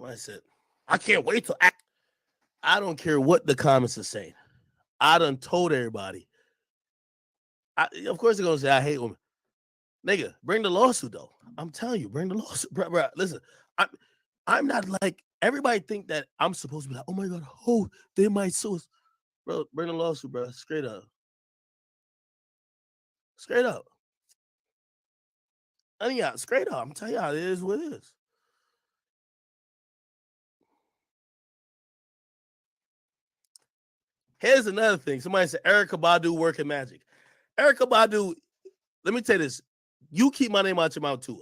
I said, I can't wait till I don't care what the comments are saying. I done told everybody. Of course they're gonna say I hate women. Nigga, bring the lawsuit though. I'm telling you, bring the lawsuit. Bro, listen, I'm not like everybody think that I'm supposed to be like, oh my god, oh, they might sue us. Bro, bring the lawsuit, bro. Straight up. Straight up. I mean, yeah, straight up. I'm telling you, it is what it is. Here's another thing. Somebody said Erykah Badu working magic. Erykah Badu, let me tell you this. You keep my name out your mouth too.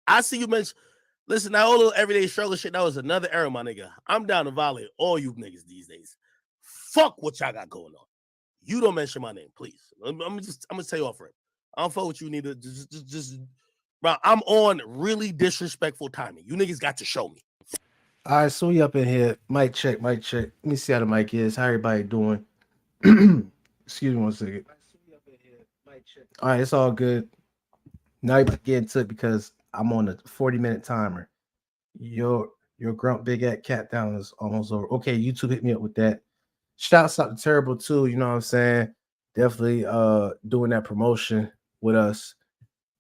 I see you mention. Listen, that whole little everyday struggle shit, that was another era, my nigga. I'm down to violate all you niggas these days. Fuck what y'all got going on. You don't mention my name, please. I'm gonna tell you off for it. I don't fuck with you, neither. Just bro, I'm on really disrespectful timing. You niggas got to show me. All right, so we up in here. Mic check, mic check. Let me see how the mic is. How everybody doing? Excuse me one second. All right, it's all good. Now you get into it because I'm on a 40-minute timer. Your grump big at cat down is almost over. Okay, YouTube hit me up with that. Shouts out to Terrible too, you know what I'm saying? Definitely doing that promotion with us.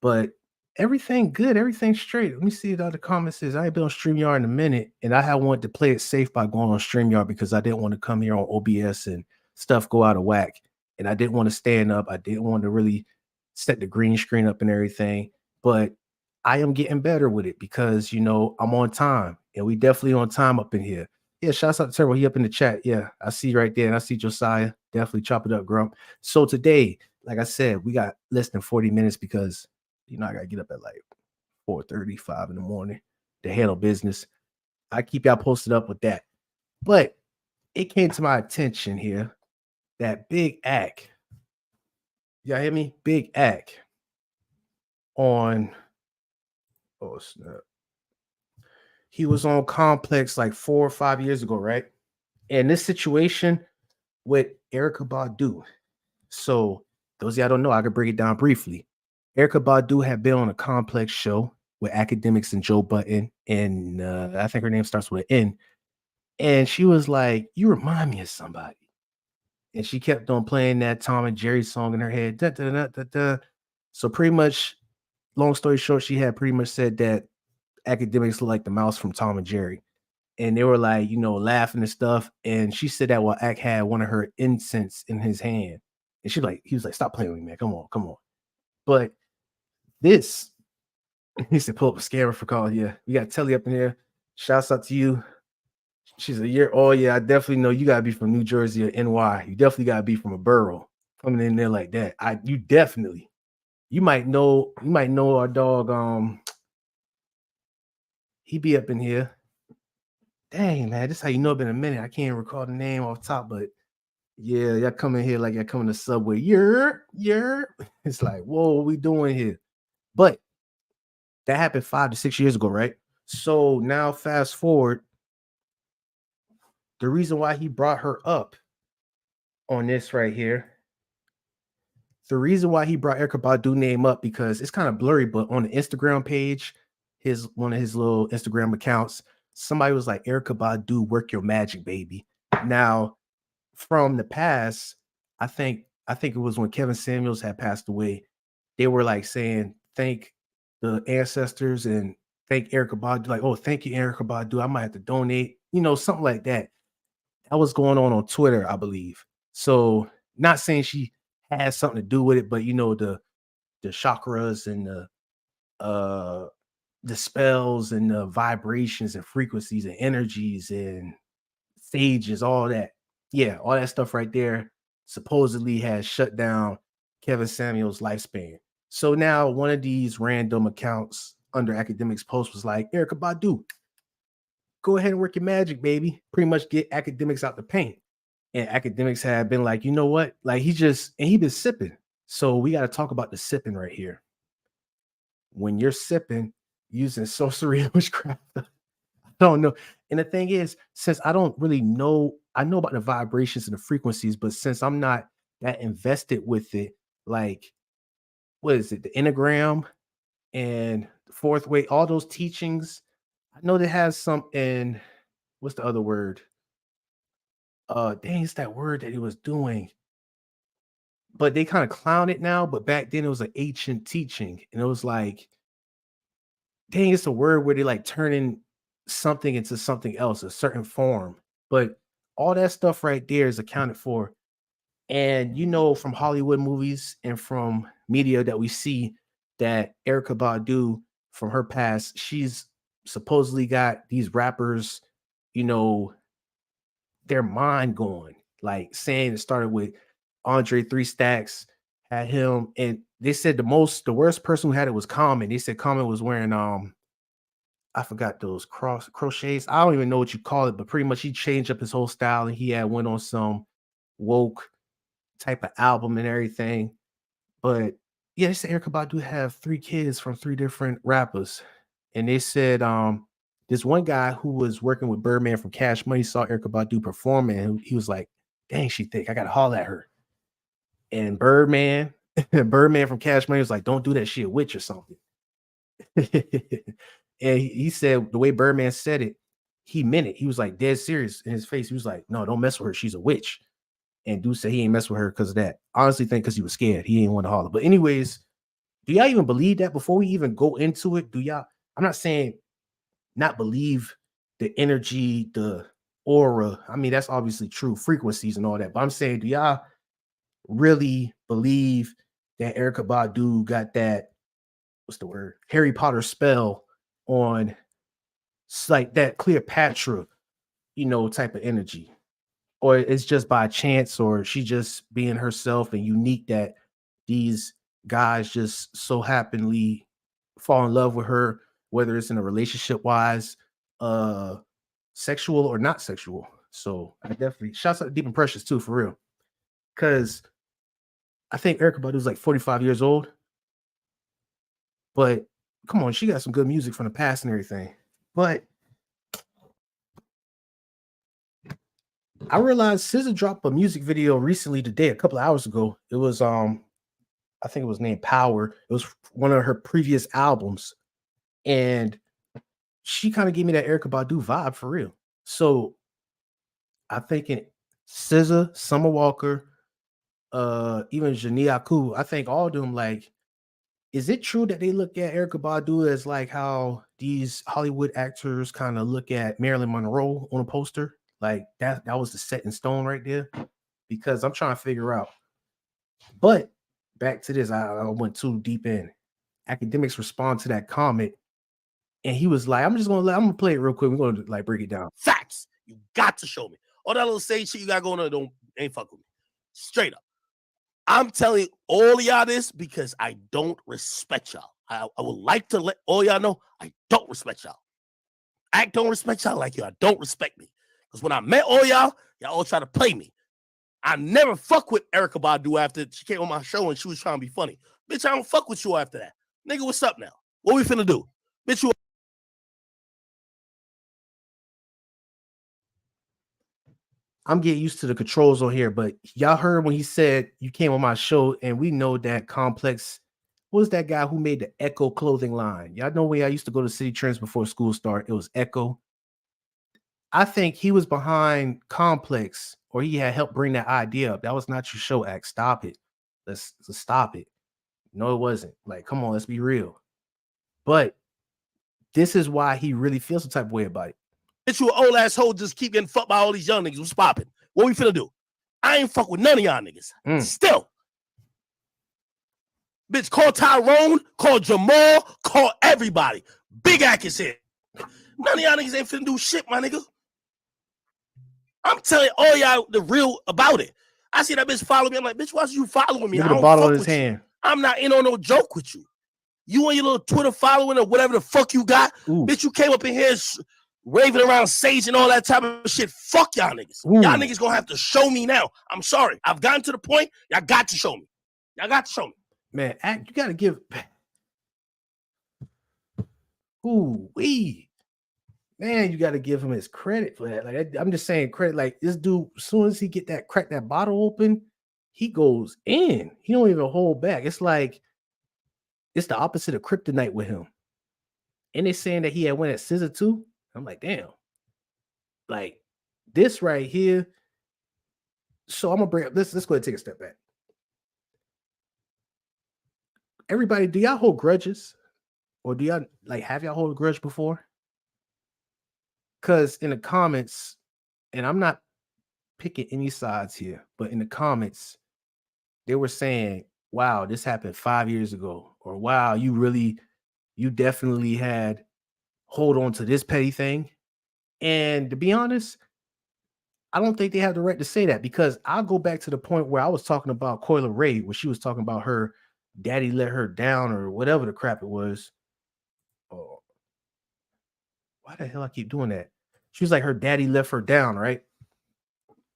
But everything good, everything straight. Let me see what the comments is. I ain't been on StreamYard in a minute, and I had wanted to play it safe by going on StreamYard because I didn't want to come here on OBS and stuff go out of whack. And I didn't want to stand up. I didn't want to really set the green screen up and everything. But I am getting better with it because, you know, I'm on time. And we definitely on time up in here. Yeah, shouts out to Turbo. He up in the chat. Yeah, I see right there. And I see Josiah. Definitely chop it up, Grump. So today, like I said, we got less than 40 minutes because, you know, I got to get up at like 4:35 in the morning to handle business. I keep y'all posted up with that. But it came to my attention here that Big Ack, y'all hear me? Big Ack on, oh snap. He was on Complex like 4 or 5 years ago, right? And this situation with Erykah Badu. So those of y'all don't know, I could break it down briefly. Erykah Badu had been on a Complex show with Akademiks and Joe Budden, and I think her name starts with an N. And she was like, "You remind me of somebody." And she kept on playing that Tom and Jerry song in her head. Da, da, da, da, da. So pretty much, long story short, she had pretty much said that Akademiks look like the mouse from Tom and Jerry. And they were like, you know, laughing and stuff. And she said that while Ak had one of her incense in his hand. And he was like, stop playing with me, man. Come on, come on. But this, he said, pull up a scammer for call. Yeah, we got Telly up in here. Shouts out to you. She's a year. Oh, yeah, I definitely know you got to be from New Jersey or NY. You definitely got to be from a borough coming in there like that. You might know our dog. He be up in here. Dang, man, this is how you know it's been a minute. I can't recall the name off top, but yeah, y'all come in here like y'all coming to Subway. You're. It's like, whoa, what we doing here? But that happened 5 to 6 years ago, right? So now fast forward, the reason why he brought her up on this right here, the reason why he brought Erykah Badu name up, because it's kind of blurry, but on the Instagram page, one of his little Instagram accounts, somebody was like, Erykah Badu, work your magic, baby. Now, from the past, I think it was when Kevin Samuels had passed away, they were like saying, thank the ancestors and thank Erykah Badu. Like, oh, thank you, Erykah Badu. I might have to donate, you know, something like that. That was going on Twitter, I believe. So not saying she has something to do with it, but you know, the chakras and the spells and the vibrations and frequencies and energies and sages, all that. Yeah, all that stuff right there supposedly has shut down Kevin Samuels' lifespan. So now one of these random accounts under Akademiks post was like, Erykah Badu, go ahead and work your magic, baby. Pretty much get Akademiks out the paint. And Akademiks had been like, you know what? Like he been sipping. So we got to talk about the sipping right here. When you're sipping using sorcery and witchcraft, I don't know. And the thing is, since I don't really know, I know about the vibrations and the frequencies, but since I'm not that invested with it, like, what is it? The Enneagram and the fourth way, all those teachings, I know they has some in what's the other word? Dang, it's that word that he was doing. But they kind of clown it now. But back then it was an ancient teaching, and it was like, dang, it's a word where they like turning something into something else, a certain form. But all that stuff right there is accounted for. And you know, from Hollywood movies and from media that we see that Erykah Badu from her past, she's supposedly got these rappers, you know, their mind going. Like saying it started with Andre Three Stacks, had him, and they said the worst person who had it was Common. They said Common was wearing I forgot those crochets. I don't even know what you call it, but pretty much he changed up his whole style and he had went on some woke type of album and everything. But yeah, they said Erykah Badu have 3 kids from 3 different rappers. And they said this one guy who was working with Birdman from Cash Money saw Erykah Badu performing and he was like, dang, she thick. I gotta holler at her. And Birdman, Birdman from Cash Money was like, don't do that, she a witch or something. And he said the way Birdman said it, he meant it. He was like dead serious in his face. He was like, no, don't mess with her. She's a witch. And Dude said he ain't mess with her because of that. Honestly, think because he was scared. He ain't want to holler. But anyways, do y'all even believe that before we even go into it? Do y'all? I'm not saying not believe the energy, the aura. I mean, that's obviously true, frequencies and all that. But I'm saying, do y'all really believe that Erykah Badu got that, what's the word, Harry Potter spell on like that Cleopatra, you know, type of energy? Or it's just by chance, or she just being herself and unique that these guys just so happenly fall in love with her, whether it's in a relationship wise, sexual or not sexual. So I definitely shouts out to Deep and Precious too, for real. Cause I think Erykah Badu is like 45 years old. But come on, she got some good music from the past and everything. But I realized SZA dropped a music video recently today, a couple of hours ago. It was I think it was named Power. It was one of her previous albums. And she kind of gave me that Erykah Badu vibe for real. So I think in SZA, Summer Walker, even Janae Aku, I think all of them, like, is it true that they look at Erykah Badu as like how these Hollywood actors kind of look at Marilyn Monroe on a poster? Like that was the set in stone right there. Because I'm trying to figure out. But back to this, I went too deep in. Academics respond to that comment, and he was like, I'm gonna play it real quick. We're gonna like break it down. Facts. You got to show me. All that little sage shit you got going on ain't fuck with me. Straight up. I'm telling all y'all this because I don't respect y'all. I would like to let all y'all know I don't respect y'all. I don't respect y'all like y'all don't respect me. Because when I met all y'all all try to play me. I never fuck with Erykah Badu after she came on my show and she was trying to be funny. Bitch, I don't fuck with you after that. Nigga, what's up now? What we finna do? Bitch, you. I'm getting used to the controls on here, but y'all heard when he said you came on my show, and we know that Complex was that guy who made the Echo clothing line. Y'all know when I used to go to City Trends before school started, it was Echo. I think he was behind Complex, or he had helped bring that idea up. That was not your show, act. Stop it. Let's stop it. No, it wasn't. Like, come on, let's be real. But this is why he really feels some type of way about it. Bitch, you an old asshole just keep getting fucked by all these young niggas. What's popping? What we finna do? I ain't fuck with none of y'all niggas. Still. Bitch, call Tyrone, call Jamal, call everybody. Big Ack is here. None of y'all niggas ain't finna do shit, my nigga. I'm telling all y'all the real about it. I see that bitch follow me. I'm like, bitch, why you following me? Look at the bottle in his hand. I'm not in on no joke with you. You and your little Twitter following or whatever the fuck you got. Ooh. Bitch, you came up in here raving around Sage and all that type of shit. Fuck y'all niggas. Ooh. Y'all niggas gonna have to show me now. I'm sorry. I've gotten to the point. Y'all got to show me. Y'all got to show me. Man, you gotta give. Ooh, wee. Man, you gotta give him his credit for that. Like, I'm just saying credit. Like, this dude, as soon as he crack that bottle open, he goes in. He don't even hold back. It's like it's the opposite of kryptonite with him. and they saying that he had went at scissor too. I'm like, damn, like this right here. So I'm gonna bring up let's go ahead and take a step back. Everybody, do y'all hold grudges? Or do y'all like have y'all hold a grudge before? Because in the comments, and I'm not picking any sides here, but in the comments, they were saying, wow, this happened 5 years ago, or wow, you definitely had hold on to this petty thing. And to be honest, I don't think they have the right to say that, because I'll go back to the point where I was talking about Coyle Ray, where she was talking about her daddy let her down or whatever the crap it was. Oh, why the hell I keep doing that? She was like, her daddy left her down, right?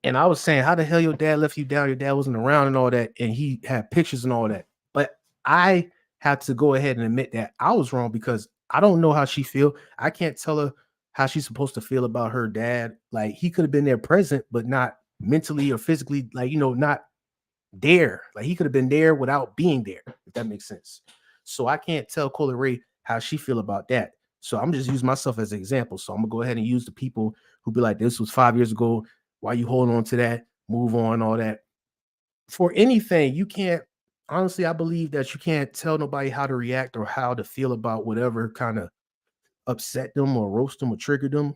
And I was saying, how the hell your dad left you down? Your dad wasn't around and all that, and he had pictures and all that. But I had to go ahead and admit that I was wrong, because I don't know how she feel. I can't tell her how she's supposed to feel about her dad. Like, he could have been there present, but not mentally or physically, like, not there. Like, he could have been there without being there, if that makes sense. So I can't tell Coyle Ray how she feel about that. So I'm just using myself as an example. So I'm gonna go ahead and use the people who be like, this was 5 years ago. Why you holding on to that? Move on, all that. For anything, you can't, honestly, I believe that you can't tell nobody how to react or how to feel about whatever kind of upset them or roast them or triggered them,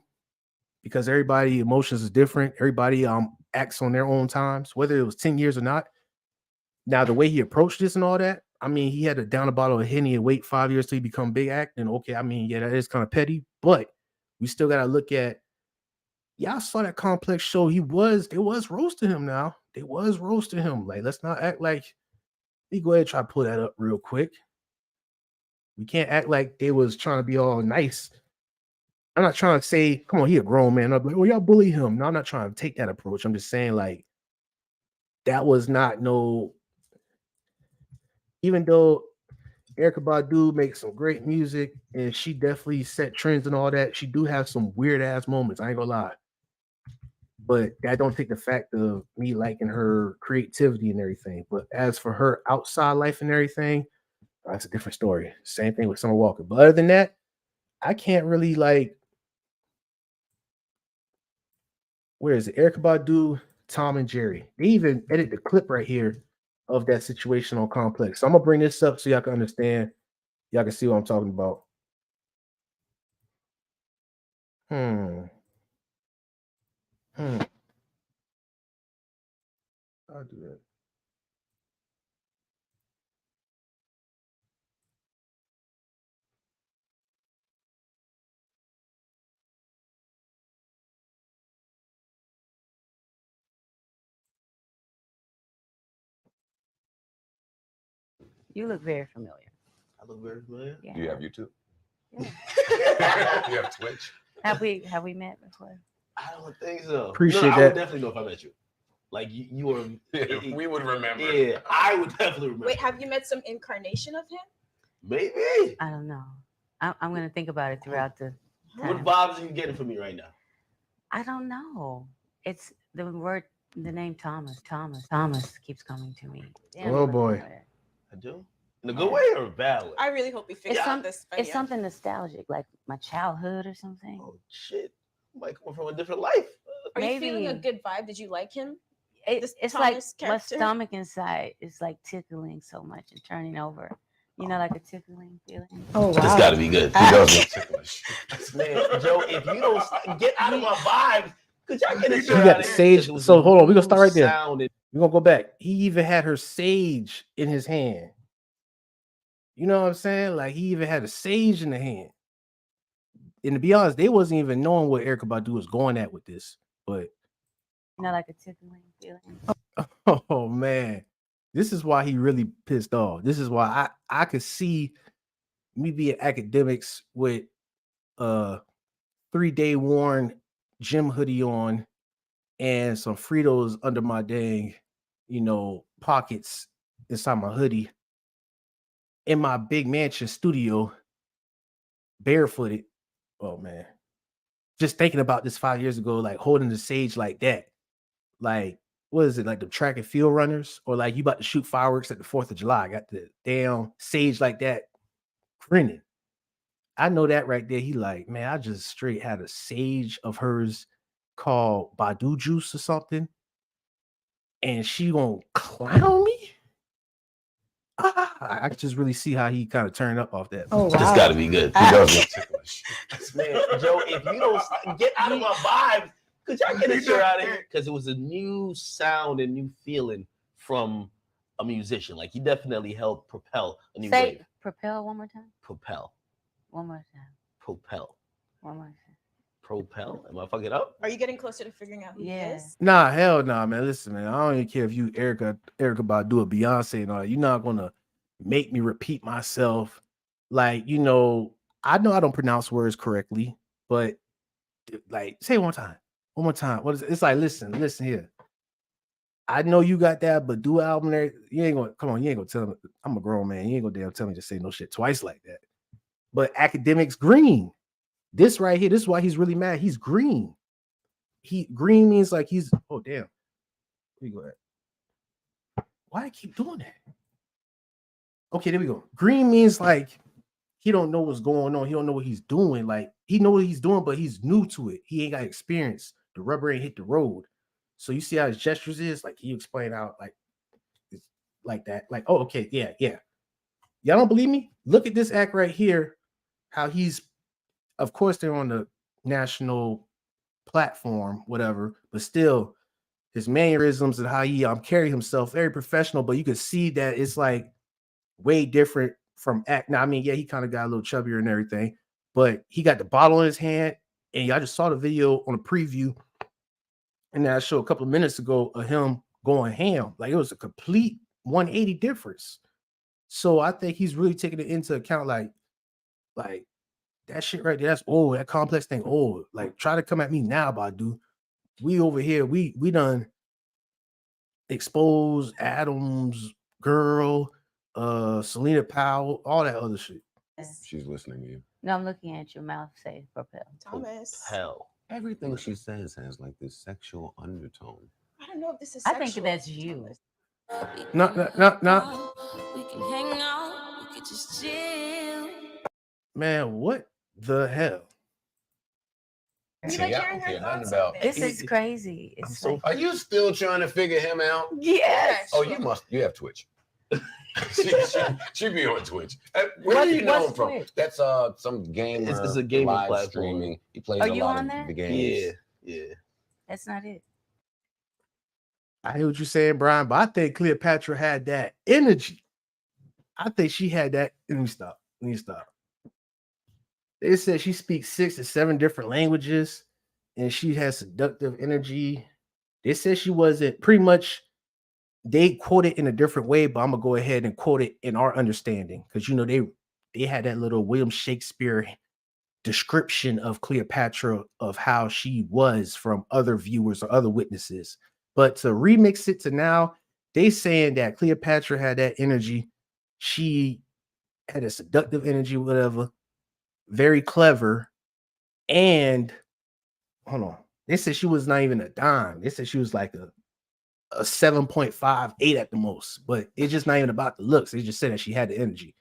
because everybody emotions is different. Everybody acts on their own times, whether it was 10 years or not. Now, the way he approached this and all that, I mean, he had to down a bottle of Henny and wait 5 years till he become big act. And okay, I mean, yeah, that is kind of petty, but we still got to look at, y'all saw that Complex show. They was roasting him now. They was roasting him. Like, let's not act like, let me go ahead and try to pull that up real quick. We can't act like they was trying to be all nice. I'm not trying to say, come on, he a grown man. I'm like, oh, y'all bully him. No, I'm not trying to take that approach. I'm just saying, like, that was not no, even though Erykah Badu makes some great music and she definitely set trends and all that, she do have some weird ass moments. I ain't gonna lie. But that don't take the fact of me liking her creativity and everything. But as for her outside life and everything, that's a different story. Same thing with Summer Walker. But other than that, I can't really like, where is it? Erykah Badu, Tom and Jerry. They even edit the clip right here of that situation on Complex. So I'm gonna bring this up so y'all can understand. Y'all can see what I'm talking about. I'll do that. You look very familiar. I look very familiar. Yeah. Do you have YouTube? Yeah. You have Twitch? Have we met before? I don't think so. Appreciate I that. would definitely know if I met you. Like you were. We would remember. Yeah, I would definitely remember. Wait, have you met some incarnation of him? Maybe. I don't know. I'm gonna think about it throughout the What time. vibes are you getting from me right now? I don't know. It's the name Thomas. Thomas keeps coming to me. Damn, Oh, you look boy. familiar. I do. In a good way or a bad way? I really hope you figure It's, out this. it's something nostalgic, like my childhood or something. Oh shit! Might come from a different life. Are you maybe. feeling a good vibe? Did you like him? this It's like Thomas my character? stomach inside is like tickling so much and turning over. You know, like a tickling feeling. Oh It's got to be good. He does look ticklish. Man, Joe, if you don't get out of my vibes, could y'all get this You shit got out of here? sage. It was So a hold on, we're gonna start right new there. sound. We're gonna go back. He even had her sage in his hand. You know what I'm saying? Like, he even had a sage in the hand. And to be honest, they wasn't even knowing what Erykah Badu was going at with this. But You know, like a tickling feeling. oh man, this is why he really pissed off. This is why I could see me being academics with 3-day worn gym hoodie on and some Fritos under my dang, pockets inside my hoodie in my big mansion studio, barefooted. Oh man. Just thinking about this 5 years ago, like holding the sage like that. Like, what is it, like the track and field runners? Or like you about to shoot fireworks at the 4th of July. I got the damn sage like that grinning. I know that right there. He like, man, I just straight had a sage of hers called Badu Juice or something, and she gonna clown me. I just really see how he kind of turned up off that. Oh, This got to be good. He does look ticklish. Man, Joe, if you don't get out of my vibe, could y'all get this shit out of here? Because it was a new sound and new feeling from a musician. Like he definitely helped propel a new Say wave. propel one more time. Propel. One more time. Propel. One more time. Propel. Am I fucking up? Are you getting closer to figuring out who he is? Nah, hell nah, man. Listen, man. I don't even care if you Erykah Badu or Beyonce and all that. You're not gonna make me repeat myself. Like, I know I don't pronounce words correctly, but like, say it one time. One more time. What is it? It's like, listen here. I know you got that Badu album there. You ain't gonna tell me. I'm a grown man. You ain't gonna damn tell me to say no shit twice like that. But Akademiks green. This right here, this is why he's really mad. He's green. Green means like he's oh damn. Where you go at? Why I keep doing that? Okay, there we go. Green means like he don't know what's going on. He don't know what he's doing. Like he know what he's doing, but he's new to it. He ain't got experience. The rubber ain't hit the road. So you see how his gestures is? Like he explained out like that. Like, oh, okay, yeah. Y'all don't believe me? Look at this act right here. How he's, of course, they're on the national platform, whatever, but still his mannerisms and how he carry himself, very professional, but you can see that it's like way different from act. Now, I mean, yeah, he kind of got a little chubbier and everything, but he got the bottle in his hand, and y'all just saw the video on a preview, and I showed a couple of minutes ago of him going ham. Like it was a complete 180 difference. So I think he's really taking it into account, like that shit right there. That's old. That complex thing old. Like try to come at me now, Badu. We over here, we done exposed Adam's girl, Selena Powell, all that other shit. She's listening to you. No, I'm looking at your mouth. Say propel. Thomas. Hell. Everything she says has like this sexual undertone. I don't know if this is I sexual. think that's you. No. We can hang out. We can just chill. Man, what the hell? You See, like I hearing don't her care nothing thoughts about- on This this? is crazy. It's so- like, Are you still trying to figure him out? yes. Oh, you have Twitch. she be on Twitch. Where do you know him from? Twitch? That's some gamer. It's a gaming live platform. streaming. He plays Are a you lot on of there? the games. Yeah. That's not it. I hear what you're saying, Brian, but I think Cleopatra had that energy. I think she had that. Let me stop. They said she speaks 6 to 7 different languages and she has seductive energy. They said she wasn't pretty much, they quote it in a different way, but I'm gonna go ahead and quote it in our understanding because they had that little William Shakespeare description of Cleopatra of how she was from other viewers or other witnesses. But to remix it to now, they saying that Cleopatra had that energy. She had a seductive energy, whatever, very clever. And hold on, they said she was not even a dime. They said she was like a 7.5, 8 at the most, but it's just not even about the looks. They just said that she had the energy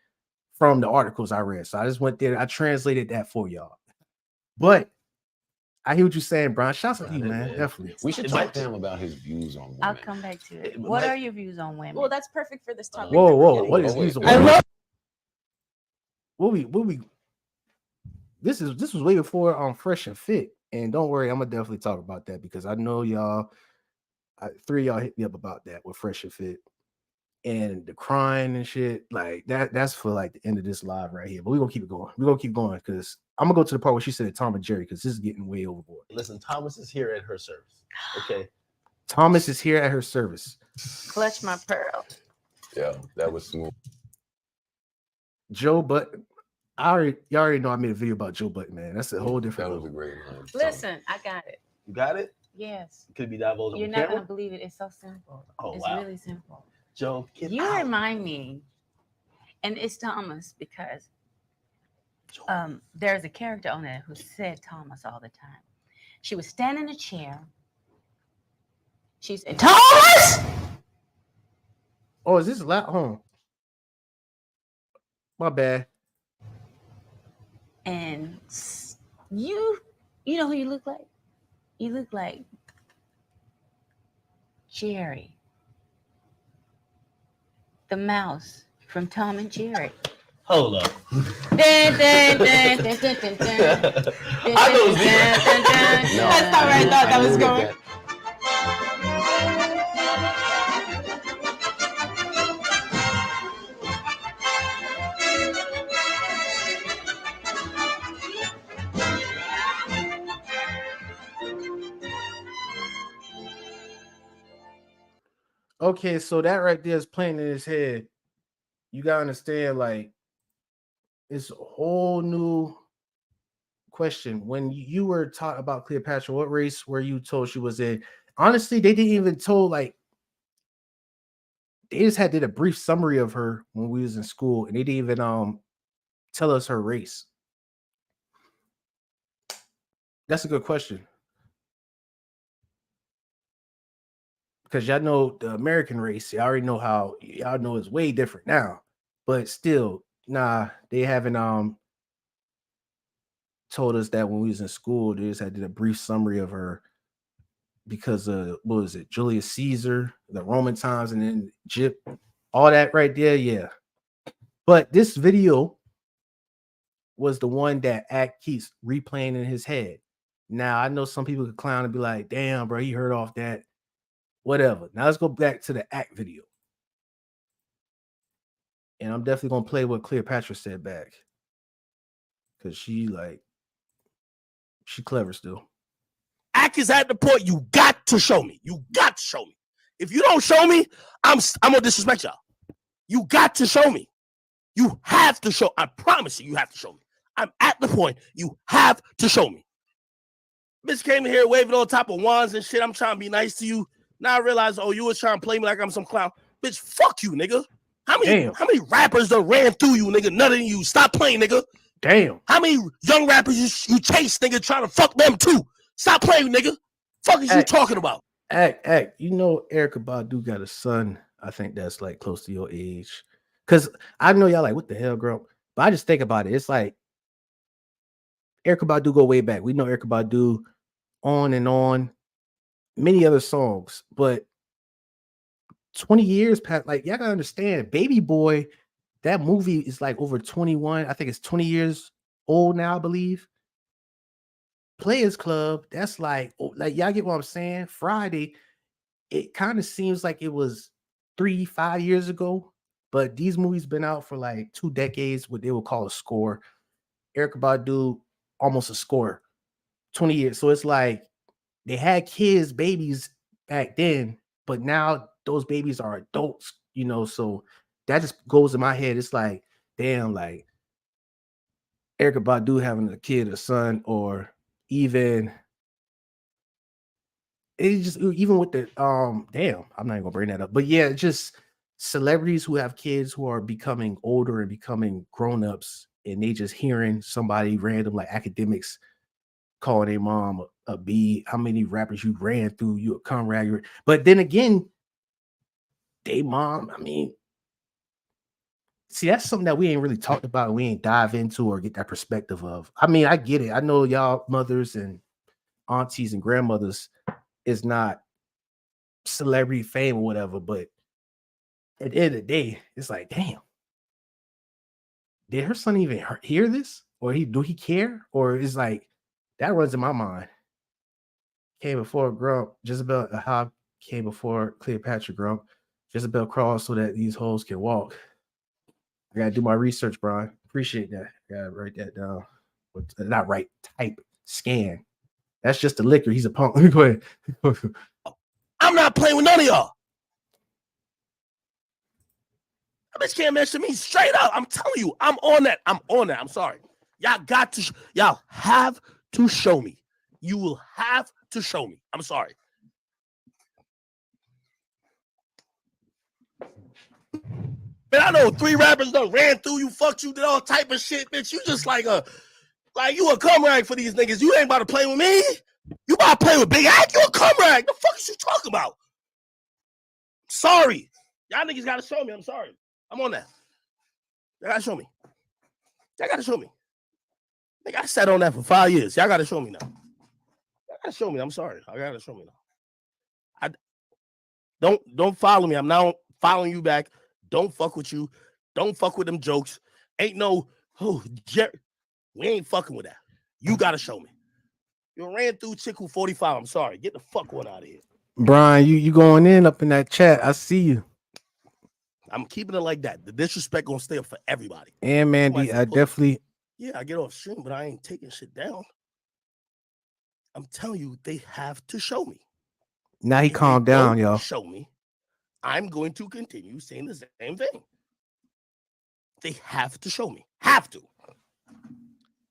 from the articles I read. So I just went there, I translated that for y'all. But I hear what you're saying, Brian. Shouts out to you, man. Definitely. We should talk to him about his views on women. I'll come back to it. It What might- are your views on women? Well, that's perfect for this topic. Whoa, that we're whoa, getting what into. is views on I women? love- What we this was way before Fresh and Fit. And don't worry, I'm gonna definitely talk about that because I know y'all, 3 of y'all hit me up about that with Fresh and Fit and the crying and shit. Like that's for like the end of this live right here. But we're gonna keep it going. We're gonna keep going because I'm gonna go to the part where she said Tom and Jerry because this is getting way overboard. Listen, Thomas is here at her service. Okay. Thomas is here at her service. Clutch my pearl. Yeah, that was smooth. Joe Button. Y'all already know I made a video about Joe Button, man. That's a whole different That was a level. great line. Listen, I got it. You got it? Yes. Could be divulged You're on not camera. gonna believe it. It's so simple. Oh, It's wow. really simple. Joe, get You out. remind me, and it's Thomas because there's a character on there who said Thomas all the time. She would stand in a chair. She said, Thomas! Oh, is this loud? Hold on. My bad. And you know who you look like? You look like Jerry, the mouse from Tom and Jerry. Hold up. I know it's That's not where I thought that was going. Okay, so that right there is playing in his head. You gotta understand, like, it's a whole new question. When you were taught about Cleopatra, what race were you told she was in? Honestly, they didn't even told, like, they just did a brief summary of her when we was in school, and they didn't even tell us her race. That's a good question. Because y'all know the American race, y'all already know how y'all know it's way different now. But still, nah, they haven't told us that when we was in school. They just did a brief summary of her because of what was it, Julius Caesar, the Roman times, and then Egypt, all that right there, yeah. But this video was the one that Act keeps replaying in his head. Now I know some people could clown and be like, "Damn, bro, he heard off that." Whatever. Now let's go back to the Act video. And I'm definitely gonna play what Cleopatra said back. Cause she clever still. Act is at the point you got to show me. You got to show me. If you don't show me, I'm gonna disrespect y'all. You got to show me. You have to show. I promise you have to show me. I'm at the point you have to show me. Bitch came in here waving on top of wands and shit. I'm trying to be nice to you. Now I realize, oh, you was trying to play me like I'm some clown. Bitch, fuck you, nigga. How many rappers done ran through you, nigga? None of you. Stop playing, nigga. Damn. How many young rappers you chase, nigga, trying to fuck them too? Stop playing, nigga. Fuck is you talking about? Act. You know Erykah Badu got a son, I think that's like close to your age. Cause I know y'all like, what the hell, girl? But I just think about it. It's like Erykah Badu go way back. We know Erykah Badu on and on. Many other songs, but 20 years past, like, y'all gotta understand, Baby Boy, that movie is like over 21. I think it's 20 years old now, I believe. Players Club, that's like y'all get what I'm saying? Friday, it kind of seems like it was 3-5 years ago, but these movies been out for like 2 decades, what they would call a score. Erykah Badu, almost a score, 20 years. So it's like they had kids, babies back then, but now those babies are adults, you know. So that just goes in my head. It's like, damn, like Erykah Badu having a kid, a son, or even it's just even with the damn, I'm not even gonna bring that up. But yeah, just celebrities who have kids who are becoming older and becoming grown-ups, and they just hearing somebody random like Akademiks calling their mom a B. How many rappers you ran through? You a comrade. But then again, they mom, I mean, see, that's something that we ain't really talked about. We ain't dive into or get that perspective of. I mean, I get it. I know y'all mothers and aunties and grandmothers is not celebrity fame or whatever, but at the end of the day, it's like, damn, did her son even hear this? Or do he care? Or is like, that runs in my mind. Came before Grump, Jezebel Ahab came before Cleopatra Grump. Jezebel crawled so that these hoes can walk. I gotta do my research, Brian. Appreciate that. I gotta write that down. Not write, type, scan. That's just the liquor. He's a punk. Let me go ahead. I'm not playing with none of y'all. That bitch can't mention me straight up. I'm telling you, I'm on that. I'm sorry. Y'all got to, y'all have to show me. You will have to show me. I'm sorry. Man, I know 3 rappers done ran through you, fucked you, did all type of shit, bitch. You just like you a comrade for these niggas. You ain't about to play with me. You about to play with Big Act? You a comrade. The fuck is you talking about? Sorry. Y'all niggas gotta show me. I'm sorry. I'm on that. Y'all gotta show me. Y'all gotta show me. Nigga, I sat on that for 5 years. Y'all gotta show me now. Y'all gotta show me. I'm sorry. I gotta show me now. Don't follow me. I'm now following you back. Don't fuck with you. Don't fuck with them jokes. Ain't no Jerry. We ain't fucking with that. You gotta show me. You ran through chick who 45. I'm sorry. Get the fuck one out of here. Brian, you going in up in that chat. I see you. I'm keeping it like that. The disrespect gonna stay up for everybody. And Mandy, I definitely. Yeah, I get off stream, but I ain't taking shit down. I'm telling you, they have to show me. Now he calmed down, y'all. Show me. I'm going to continue saying the same thing. They have to show me. Have to.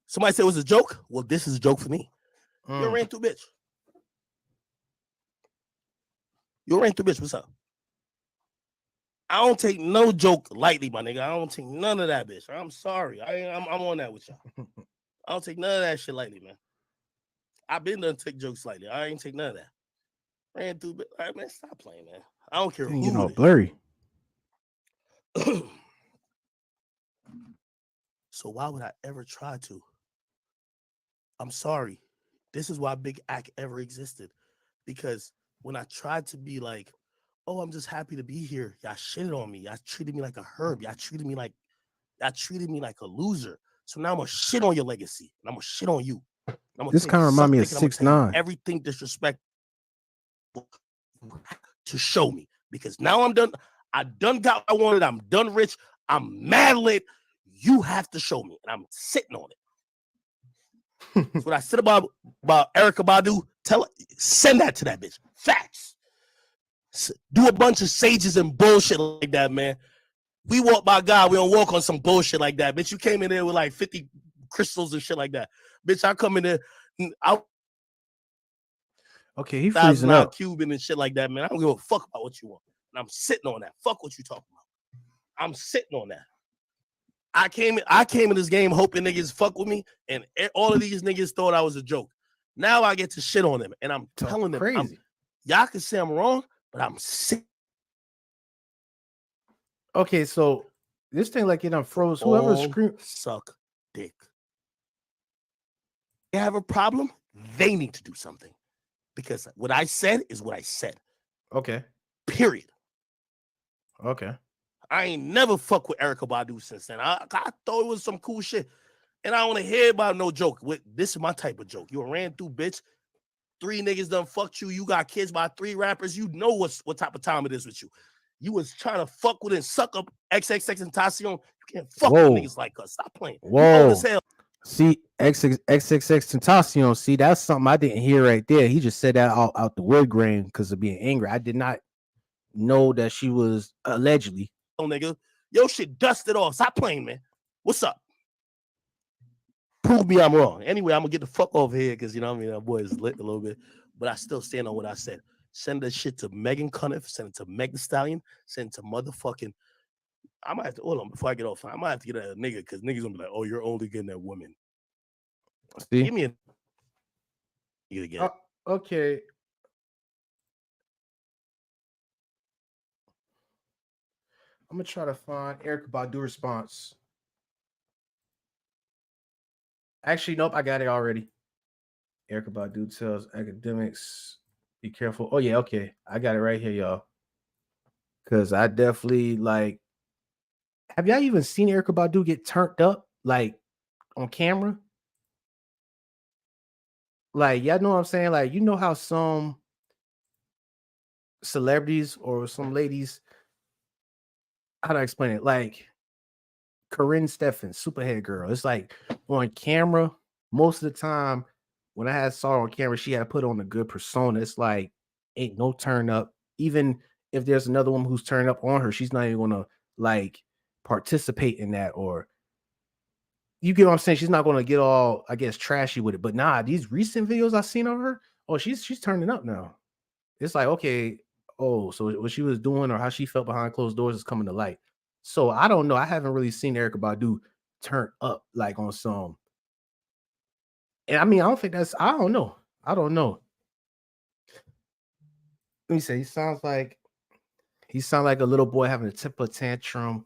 Somebody said it was a joke. Well, this is a joke for me. You ran through, bitch. You ran through, bitch. What's up? I don't take no joke lightly, my nigga. I don't take none of that, bitch. I'm sorry. I'm on that with y'all. I don't take none of that shit lightly, man. I've been done take jokes lightly. I ain't take none of that. Ran through, but all right, man, stop playing, man. I don't care who. You know, blurry. So why would I ever try to? I'm sorry. This is why Big Act ever existed. Because when I tried to be like, oh, I'm just happy to be here, y'all shitted on me. Y'all treated me like a herb. Y'all treated me like a loser. So now I'm gonna shit on your legacy. And I'm gonna shit on you. This kind of remind me of 6ix9ine. Everything disrespectful to show me. Because now I'm done. I done got what I wanted. I'm done rich. I'm mad lit. You have to show me. And I'm sitting on it. That's what I said about Erykah Badu. Send that to that bitch. Facts. Do a bunch of sages and bullshit like that, man. We walk by God. We don't walk on some bullshit like that. Bitch, you came in there with like 50 crystals and shit like that. Bitch, I come in there. Okay, he freezing up. Cuban and shit like that, man. I don't give a fuck about what you want. And I'm sitting on that. Fuck what you talking about. I'm sitting on that. I came in this game hoping niggas fuck with me, and all of these niggas thought I was a joke. Now I get to shit on them, and I'm telling them, crazy. Y'all can say I'm wrong, but I'm sick. Okay, so this thing like it unfroze. Whoever screamed, suck dick. They have a problem. They need to do something, because what I said is what I said. Okay. Period. Okay. I ain't never fuck with Erykah Badu since then. I thought it was some cool shit. And I don't want to hear about no joke. This is my type of joke. You ran through, bitch. 3 niggas done fucked you. You got kids by 3 rappers. You know what type of time it is with you. You was trying to fuck with and suck up XXXTentacion. You can't fuck with niggas like us. Stop playing. Whoa. You old as hell. See, XXXTentacion. See, that's something I didn't hear right there. He just said that out the wood grain because of being angry. I did not know that she was allegedly. Nigga, yo shit dusted off. Stop playing, man. What's up? Prove me I'm wrong. Anyway, I'm gonna get the fuck over here because you know what I mean, that boy is lit a little bit, but I still stand on what I said. Send that shit to Megan Cunniff, send it to Meg Thee Stallion, send it to motherfucking. I might have to hold on before I get off. I might have to get a nigga because niggas gonna be like, oh, you're only getting at women. See? Give me a nigga again. Okay. I'm gonna try to find Erykah Badu response. Actually, nope, I got it already. Erykah Badu tells Akademiks, be careful. Oh yeah, okay. I got it right here, y'all. Cause I definitely like. Have y'all even seen Erykah Badu get turned up like on camera? Like, y'all know what I'm saying? Like, you know how some celebrities or some ladies, how do I explain it? Like Corinne Steffens, Superhead Girl. It's like on camera, most of the time when I saw her on camera, she had put on a good persona. It's like ain't no turn up. Even if there's another woman who's turned up on her, she's not even gonna like participate in that, or you get what I'm saying? She's not gonna get all, I guess, trashy with it. But nah, these recent videos I've seen of her, oh, she's turning up now. It's like, okay, oh, so what she was doing or how she felt behind closed doors is coming to light. So I don't know. I haven't really seen Erykah Badu turn up like on some. And I mean, I don't think that's, I don't know. Let me say, he sounds like a little boy having a temper tantrum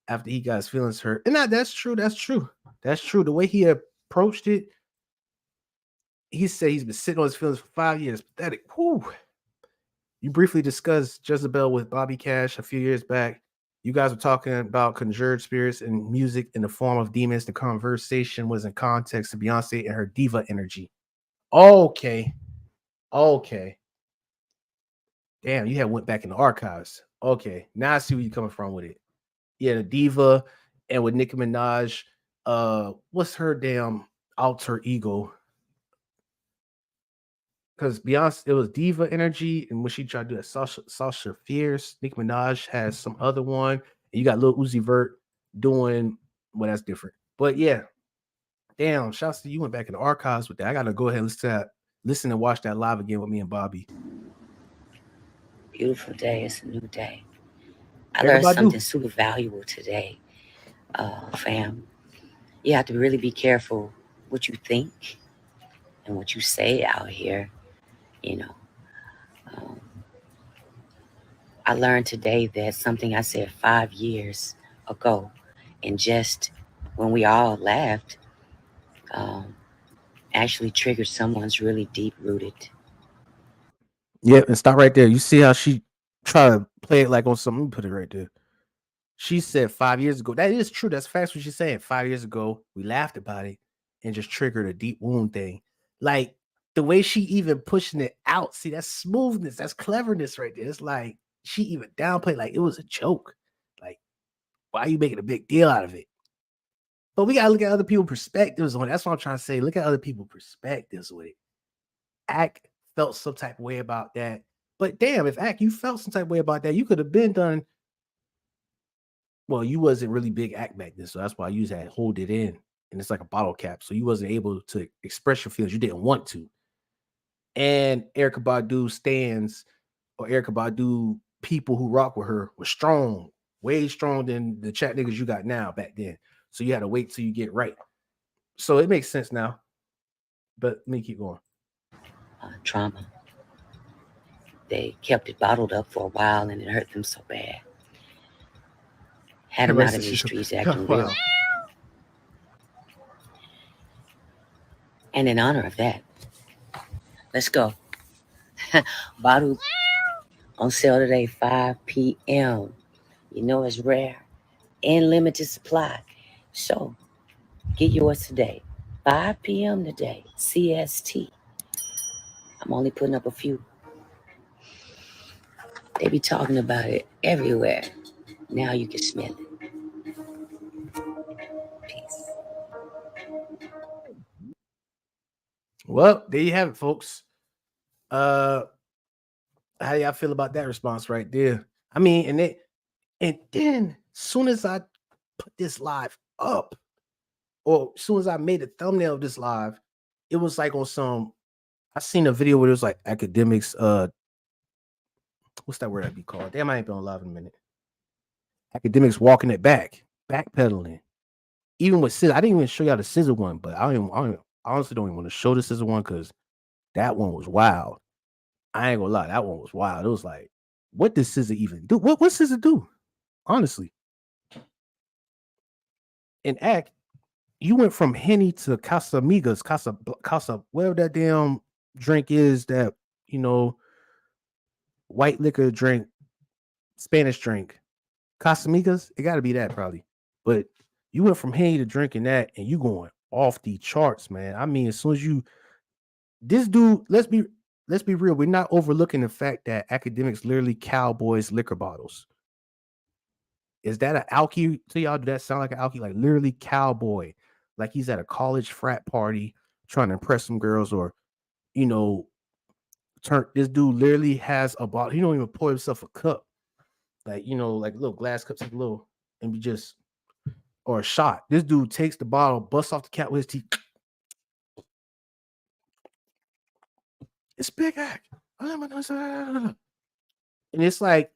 after he got his feelings hurt. And that's true. The way he approached it. He said he's been sitting on his feelings for 5 years. Pathetic. Whew. You briefly discussed Jezebel with Bobby Cash a few years back. You guys were talking about conjured spirits and music in the form of demons. The conversation was in context to Beyonce and her diva energy. Okay. Damn, you had went back in the archives. Okay, now I see where you're coming from with it. Yeah, the diva and with Nicki Minaj. What's her damn alter ego? Because Beyonce, it was diva energy, and when she tried to do that, Sasha Fierce, Nicki Minaj has some other one, and you got Lil Uzi Vert doing that's different. But yeah, damn, shouts to you, went back in the archives with that. I gotta go ahead and listen and watch that live again with me and Bobby. Beautiful day. It's a new day. I learned something super valuable today, fam. You have to really be careful what you think and what you say out here. You know, I learned today that something I said 5 years ago, and just when we all laughed, actually triggered someone's really deep rooted. Yep, and stop right there. You see how she try to play it like on something? Let me put it right there. She said 5 years ago. That is true. That's facts what she's saying. 5 years ago, we laughed about it and just triggered a deep wound thing. Like the way she even pushing it out. See, that's smoothness. That's cleverness right there. It's like she even downplayed like it was a joke. Like, why are you making a big deal out of it? But we gotta look at other people's perspectives on it. That's what I'm trying to say. Look at other people's perspectives with it. Act felt some type of way about that. But damn, if Act, you felt some type of way about that, you could have been done. Well, you wasn't really big Act back then, so that's why you had hold it in, and it's like a bottle cap, so you wasn't able to express your feelings. You didn't want to. And Erykah Badu stands, or Erykah Badu people who rock with her were strong, way stronger than the chat niggas you got now back then. So you had to wait till you get right. So it makes sense now. But let me keep going. Trauma. They kept it bottled up for a while, and it hurt them so bad. Had them out in these streets acting real. And in honor of that, let's go. Badu on sale today, 5 p.m. You know it's rare and limited supply. So get yours today. 5 p.m. today, CST. I'm only putting up a few. They be talking about it everywhere. Now you can smell it. Peace. Well, there you have it, folks. How y'all feel about that response right there? I mean, and then soon as I put this live up, or as soon as I made a thumbnail of this live, it was like on some. I seen a video where it was like Akademiks. What's that word I'd be called? Damn, I ain't been on live in a minute. Akademiks walking it back, backpedaling. Even with SZA, I didn't even show y'all the SZA one, but I honestly don't even want to show the SZA one because that one was wild. I ain't gonna lie, that one was wild. It was like, what does SZA even do? What SZA do? Honestly. In Act, you went from Henny to Casamigas, Casa, whatever that damn drink is that, you know, white liquor drink, Spanish drink. Casamigas, it gotta be that probably. But you went from Henny to drinking that and you going off the charts, man. I mean, as soon as this dude, let's be real. We're not overlooking the fact that Akademiks literally cowboys liquor bottles. Is that an alky to y'all? Do that sound like an alky? Like literally cowboy, like he's at a college frat party trying to impress some girls, or you know, this dude literally has a bottle. He don't even pour himself a cup, like you know, like little glass cups, like little, and be just or a shot. This dude takes the bottle, busts off the cap with his teeth. It's Big Act. And it's like,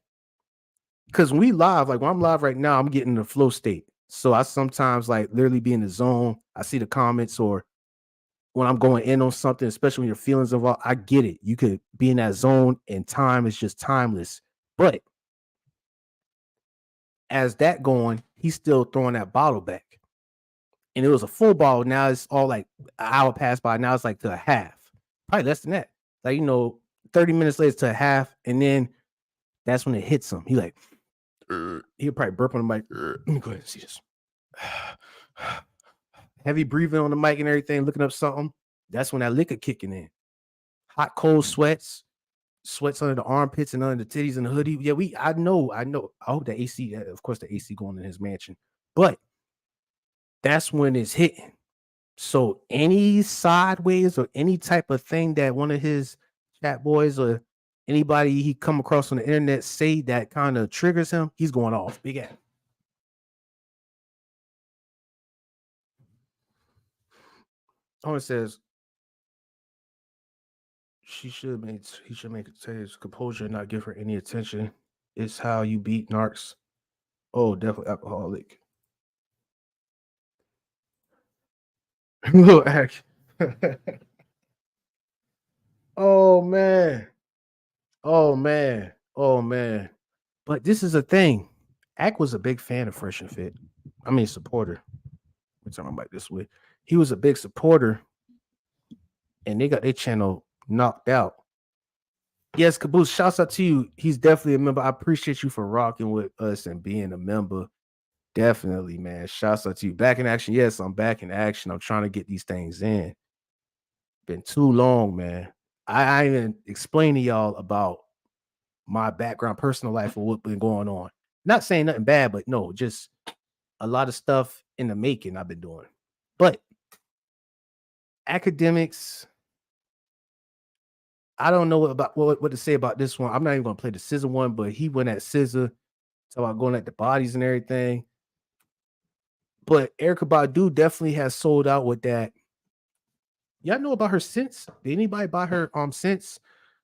because when we live, like when I'm live right now, I'm getting in the flow state. So I sometimes like literally be in the zone. I see the comments, or when I'm going in on something, especially when your feelings involved, I get it. You could be in that zone and time is just timeless. But as that going, he's still throwing that bottle back. and it was a full bottle. Now it's all like an hour passed by. Now it's like to a half, probably less than that. Like 30 minutes later to a half, and then that's when it hits him. He like he'll probably burp on the mic. Let me go ahead and see this. Heavy breathing on the mic and everything, looking up something. That's when that liquor kicking in. Hot, cold sweats under the armpits and under the titties and the hoodie. Yeah, I know. I hope the AC, of course, the AC going in his mansion. But that's when it's hitting. So any sideways or any type of thing that one of his chat boys or anybody he come across on the internet say that kind of triggers him, he's going off. Big ass. Owen says he should make it say his composure and not give her any attention. It's how you beat narcs. Oh, definitely alcoholic. Little action. Oh man. But this is a thing. Ack was a big fan of Fresh and Fit. I mean, supporter. We're talking about this way. He was a big supporter, and they got their channel knocked out. Yes, Caboose, shouts out to you. He's definitely a member. I appreciate you for rocking with us and being a member. Definitely, man. Shouts out to you. Back in action. Yes, I'm back in action. I'm trying to get these things in. Been too long, man. I even explained to y'all about my background, personal life, or what's been going on. Not saying nothing bad, but no, just a lot of stuff in the making I've been doing. But Akademiks, I don't know what to say about this one. I'm not even going to play the SZA one, but he went at SZA, talk about going at the bodies and everything. But Erykah Badu definitely has sold out with that. Y'all know about her scents? Did anybody buy her scents?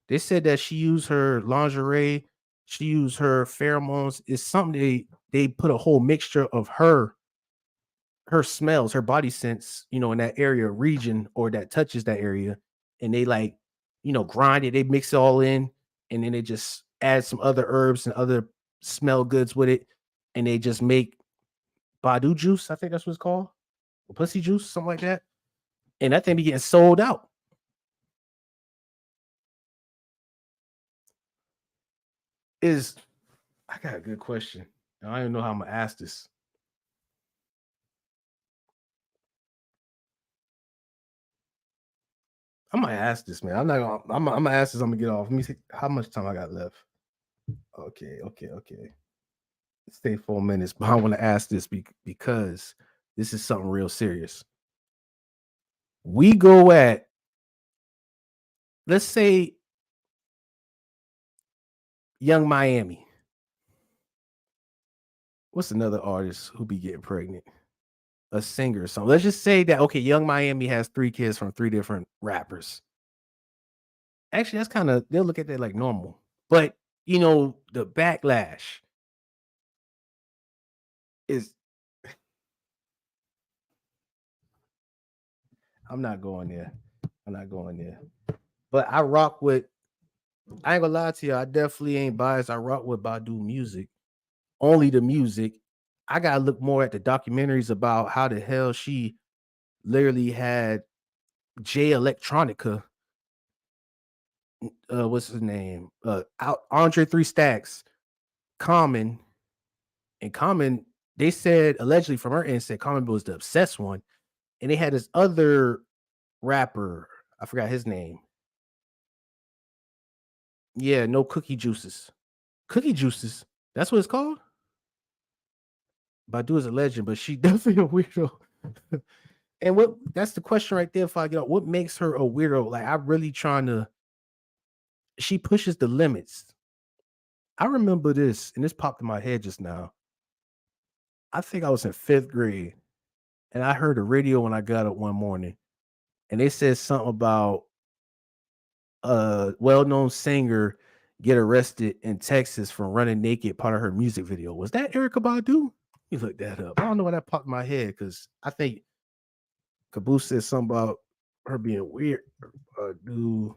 They said that she used her lingerie, she used her pheromones. It's something they put a whole mixture of her smells, her body scents, in that area region or that touches that area, and they grind it, they mix it all in, and then they just add some other herbs and other smell goods with it, and they just make Badu juice. I think that's what it's called, or pussy juice, something like that. And that thing be getting sold out. I got a good question. I don't even know how I'm gonna ask this. I'm gonna ask this, man. I'm gonna ask this. I'm gonna get off. Let me see how much time I got left. Okay. Stay 4 minutes, but I want to ask this because this is something real serious. We go at, let's say, Young Miami. What's another artist who be getting pregnant? A singer or something. Let's just say that, okay, Young Miami has 3 kids from 3 different rappers. Actually, that's kind of, they'll look at that like normal. But, the backlash is, I'm not going there. But I rock with, I ain't gonna lie to you, I definitely ain't biased. I rock with Badu music. Only the music. I gotta look more at the documentaries about how the hell she literally had Jay Electronica. What's his name? Andre 3 Stacks, Common, and Common. They said allegedly from her end said Common was the obsessed one, and they had this other rapper. I forgot his name. Yeah, no cookie juices. Cookie juices. That's what it's called. Badu is a legend, but she definitely a weirdo. And that's the question right there. If I get out, what makes her a weirdo? Like, I'm really trying to. She pushes the limits. I remember this, and this popped in my head just now. I think I was in 5th grade, and I heard the radio when I got up one morning, and they said something about a well-known singer get arrested in Texas for running naked, part of her music video. Was that Erykah Badu? You look that up. I don't know why that popped in my head because I think Caboose said something about her being weird. Badu.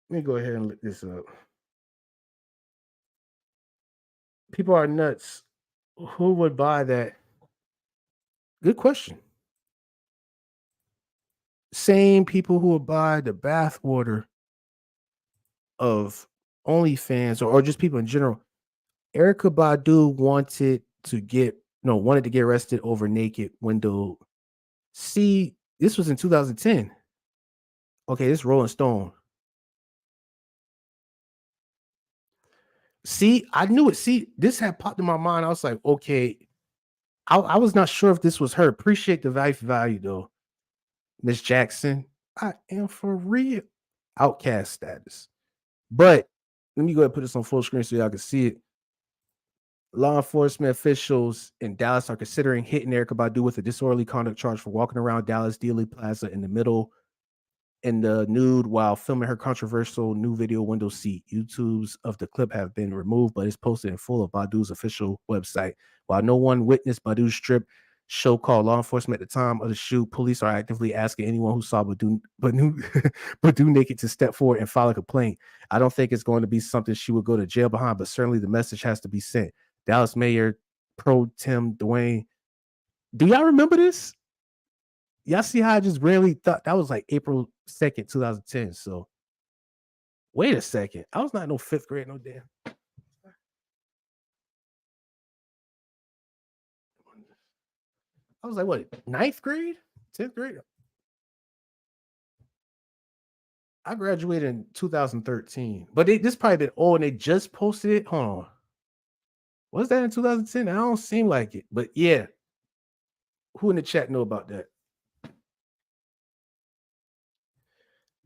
Let me go ahead and look this up. People are nuts. Who would buy that? Good question. Same people who would buy the bathwater of OnlyFans or just people in general. Erykah Badu wanted to get arrested over naked window. See, this was in 2010. Okay, this is Rolling Stone. See, I knew it. See, this had popped in my mind. I was like, okay, I was not sure if this was her. Appreciate the value though, Miss Jackson. I am for real. Outcast status. But let me go ahead and put this on full screen so y'all can see it. Law enforcement officials in Dallas are considering hitting Erykah Badu with a disorderly conduct charge for walking around Dallas Dealey Plaza in the nude while filming her controversial new video window seat. YouTubes of the clip have been removed, but it's posted in full of Badu's official website. While no one witnessed Badu's strip show called law enforcement at the time of the shoot, police are actively asking anyone who saw Badu naked to step forward and file a complaint. I don't think it's going to be something she would go to jail behind, but certainly the message has to be sent. Dallas Mayor Pro Tem Dwayne. Do y'all remember this? Y'all see how I just randomly thought that was like April 2nd, 2010. So wait a second. I was not in no 5th grade, no damn. I was like, what, 9th grade? 10th grade? I graduated in 2013. But this probably been old and they just posted it. Hold on. Was that in 2010? I don't seem like it. But yeah. Who in the chat know about that?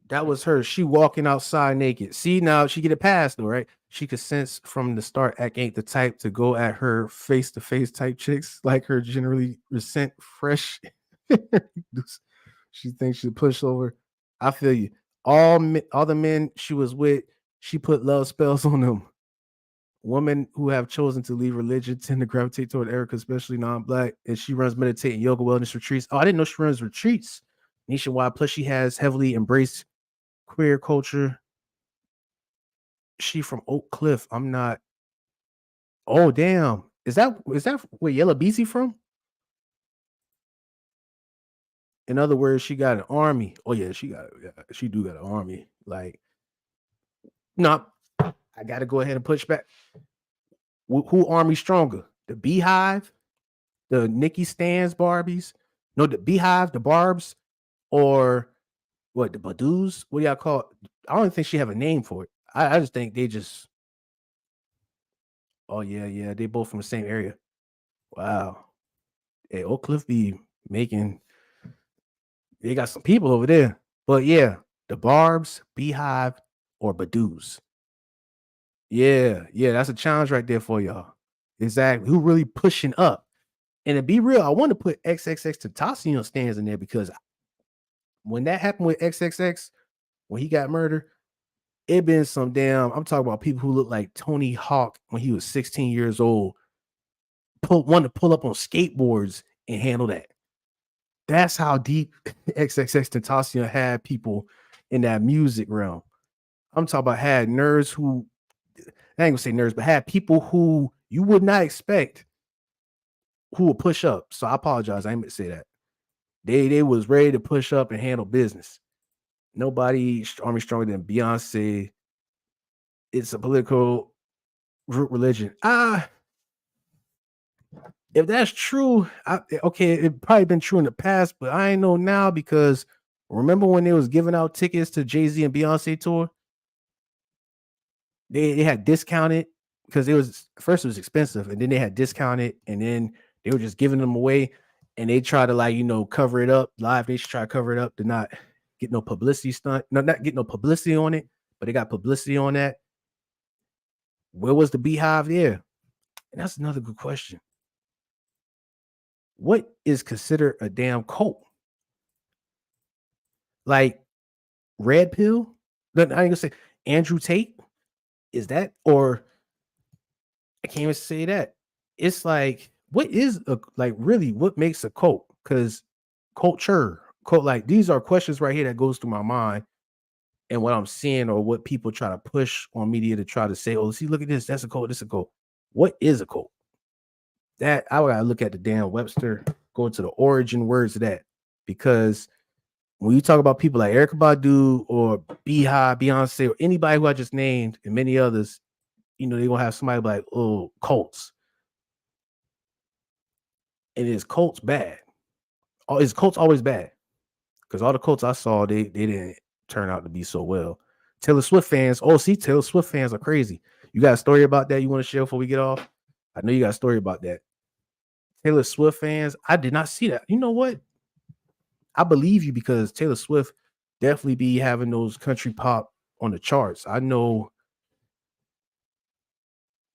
That was her. She walking outside naked. See, now she get a pass though, right? She could sense from the start Act ain't the type to go at her face-to-face type chicks like her generally resent fresh. She thinks she'll push over. I feel you. All the men she was with, she put love spells on them. Women who have chosen to leave religion tend to gravitate toward Erykah, especially non-black, and she runs meditating yoga wellness retreats. Oh, I didn't know she runs retreats nationwide. Plus, she has heavily embraced queer culture. She from Oak Cliff. I'm not. Oh, damn. Is that where Yella Beezy from? In other words, she got an army. Oh yeah, she do got an army. Like, no, I gotta go ahead and push back. Who army stronger? The Beehive, the Nikki Stans Barbies? No, the Beehive, the Barbs, or what? The Badus? What do y'all call it? I don't think she have a name for it. I just think they just. Oh yeah, they both from the same area. Wow. Hey, Oak Cliff be making. They got some people over there. But yeah, the Barbs, Beehive, or Badus. Yeah, that's a challenge right there for y'all. Exactly. Who really pushing up? And to be real, I want to put XXX Tentacion stands in there because when that happened with XXX, when he got murdered, it been some damn. I'm talking about people who look like Tony Hawk when he was 16 years old. Want to pull up on skateboards and handle that. That's how deep XXX Tentacion had people in that music realm. I'm talking about had nerds who, I ain't gonna say nerds, but had people who you would not expect who would push up. So I apologize. I ain't meant to say that. They was ready to push up and handle business. Nobody army stronger than Beyonce. It's a political root religion. If that's true, okay, it probably been true in the past, but I ain't know now because remember when they was giving out tickets to Jay-Z and Beyonce tour? They had discounted because it was expensive, and then they had discounted, and then they were just giving them away, and they try to cover it up live. They should try to cover it up to not get no publicity stunt, not get no publicity on it, but they got publicity on that. Where was the Beehive there? And that's another good question. What is considered a damn cult? Like Red Pill? I ain't gonna say Andrew Tate. Is that, or I can't even say that. It's like, what is really what makes a cult? Because culture, cult, like these are questions right here that goes through my mind. and what I'm seeing or what people try to push on media to try to say, oh, see, look at this, that's a cult, this is a cult. What is a cult? That I gotta look at the damn Webster, go to the origin words of that, because when you talk about people like Erykah Badu or Beehive, Beyonce, or anybody who I just named and many others, you know, they're gonna have somebody like, oh, cults. And is cults bad? Oh, is cults always bad? Because all the cults I saw, they didn't turn out to be so well. Taylor Swift fans, oh, see, Taylor Swift fans are crazy. You got a story about that you want to share before we get off? I know you got a story about that. Taylor Swift fans, I did not see that. You know what? I believe you, because Taylor Swift definitely be having those country pop on the charts. I know.